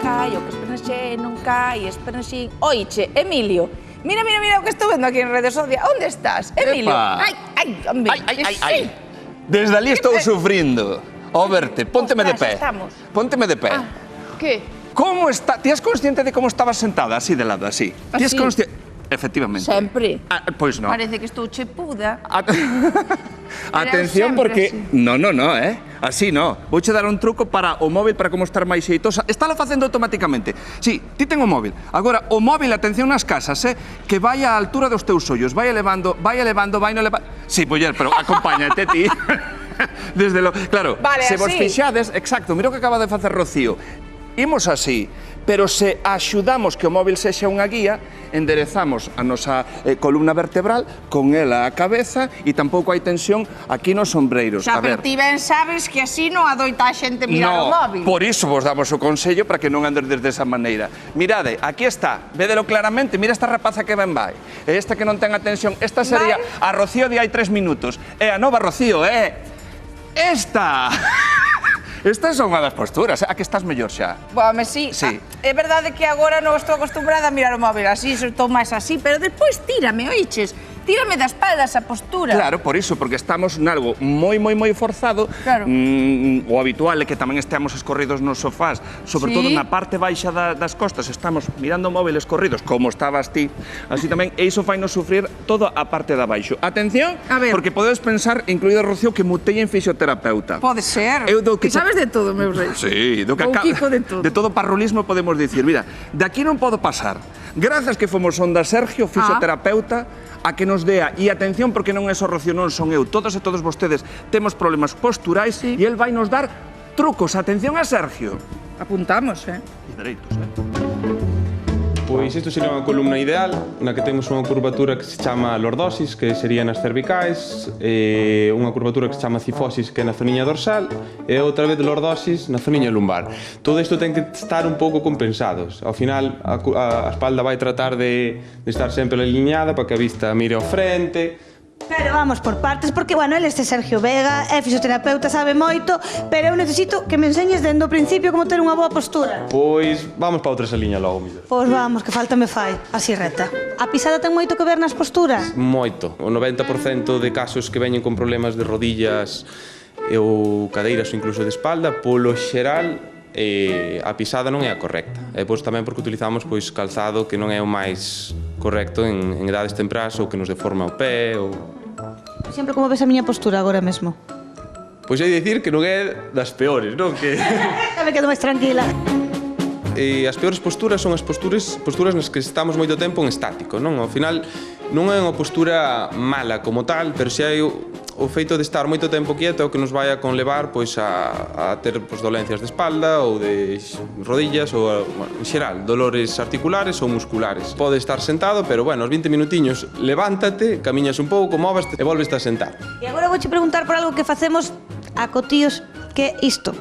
cai, o que esperanxe non cai, esperanxe... Oiche, Emilio, mira o que estou vendo aquí en redes sociales. Onde estás, Emilio? Ai, hombre. Ai. Desde ali estou sufrindo. Ó verte, pónteme de pé. Pónteme de pé. Que? Como está? Ti és consciente de como estabas sentada, así de lado, así? Ti és consciente? Efectivamente. Sempre. Pois non. Parece que estou chepuda. Atención porque... No, así no. Vouche dar un truco para o móvil para como estar máis xeitosa. Estálo facendo automáticamente. Sí, ti ten o móvil. Agora, o móvil, atención nas casas, que vai á altura dos teus ollos. Vai elevando, vai no elevando... Sí, muller, pero acompáñate ti. Desde lo... Claro, se vos fixades... Exacto, mira o que acaba de facer Rocío. Imos así, pero se axudamos que o móvil sexa unha guía, enderezamos a nosa columna vertebral con ela a cabeza e tampouco hai tensión aquí nos ombreiros. Xa, pero ti ben sabes que así non adoita a xente mirar o móvil. Por iso vos damos o consello para que non andes desa maneira. Mirade, aquí está, védelo claramente, mira esta rapaza que ben vai. E esta que non ten atención, esta sería a Rocío de hai 3 minutos. E a nova Rocío, esta! Estas son unha das posturas, a que estás mellor xa? Home, sí. É verdade que agora non estou acostumbrada a mirar o móvil así, estou máis así, pero despois tírame, oiches? Tírame da espalda esa postura. Claro, por iso, porque estamos nalgo moi forzado. Claro. O habitual é que tamén estemos escorridos nos sofás, sobre todo na parte baixa das costas, estamos mirando o móvil escorridos, como estabas ti, así tamén, e iso fai nos sufrir toda a parte de abaixo. Atención, porque podedes pensar, incluído Rocío, que mutei en fisioterapeuta. Pode ser. Que sabes de todo, meu rei. Sí, de todo parrulismo podemos dicir. Mira, de aquí non podo pasar. Grazas que fomos onda Sergio, fisioterapeuta, a que nos dea, e atención porque non é só Rocío, non son eu, todos e todos vostedes temos problemas posturais e el vai nos dar trucos. Atención a Sergio. Apuntamos, E dereitos, Pois isto sería unha columna ideal, na que temos unha curvatura que se chama lordosis, que sería nas cervicais, unha curvatura que se chama cifosis, que é na zoniña dorsal, e outra vez lordosis na zoniña lumbar. Todo isto ten que estar un pouco compensados. Ao final, a espalda vai tratar de estar sempre alineada para que a vista mire ao frente. Pero vamos por partes, porque, bueno, este Sergio Vega é fisioterapeuta, sabe moito, pero eu necesito que me enseñes dende o principio como ter unha boa postura. Pois vamos para outra saliña logo, mellor. Pois vamos, que falta me fai, así reta. A pisada ten moito que ver nas posturas? Moito. O 90% de casos que veñen con problemas de rodillas ou cadeiras ou incluso de espalda, polo xeral, a pisada non é a correcta. E pois tamén porque utilizamos calzado que non é o máis correcto en edades temprás ou que nos deforma o pé ou... Sempre como ves a miña postura agora mesmo? Pois hai de dicir que non é das peores, non? Que... Xa me quedo máis tranquila. E as peores posturas son as posturas nas que estamos moito tempo en estático, non? Ao final non é unha postura mala como tal, pero se hai o feito de estar moito tempo quieto é o que nos vai a conlevar a ter dolencias de espalda ou de rodillas ou, en xeral, dolores articulares ou musculares. Pode estar sentado, pero, bueno, os 20 minutiños levántate, camiñas un pouco, móvaste e volves a sentar. E agora vouche preguntar por algo que facemos a cotíos, que é isto.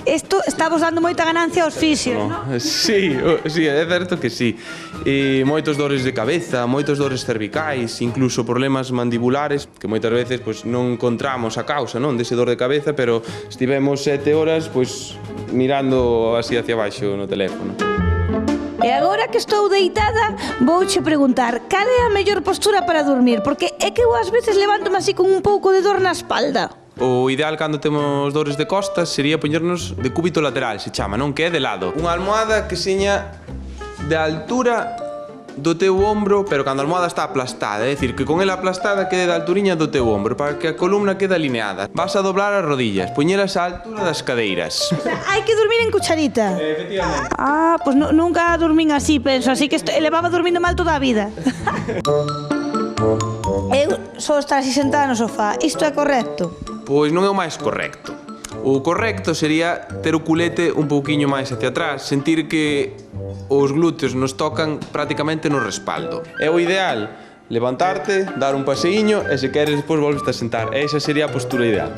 Isto estamos dando moita ganancia aos fisios, non? Sí, é certo que sí. Moitos dores de cabeza, moitos dores cervicais, incluso problemas mandibulares, que moitas veces non encontramos a causa dese dor de cabeza, pero estivemos 7 horas mirando así hacia baixo no teléfono. E agora que estou deitada, vouche preguntar cal é a mellor postura para dormir, porque é que eu ás veces levántome así con un pouco de dor na espalda. O ideal cando temos dores de costas sería poñernos de cúbito lateral, se chama, non? Que é de lado. Unha almohada que seña de altura do teu ombro, pero cando a almohada está aplastada, é dicir, que con ela aplastada quede da alturiña do teu ombro, para que a columna quede alineada. Vas a doblar as rodillas, poñelas á altura das cadeiras. O sea, hai que dormir en cucharita. Efectivamente. Pois nunca dormín así, penso, así que levaba dormindo mal toda a vida. Eu só estar así sentada no sofá, isto é correcto? Pois non é o máis correcto. O correcto sería ter o culete un pouquiño máis hacia atrás, sentir que os glúteos nos tocan prácticamente no respaldo. É o ideal, levantarte, dar un paseiño e se queres despois volves a sentar. Esa sería a postura ideal.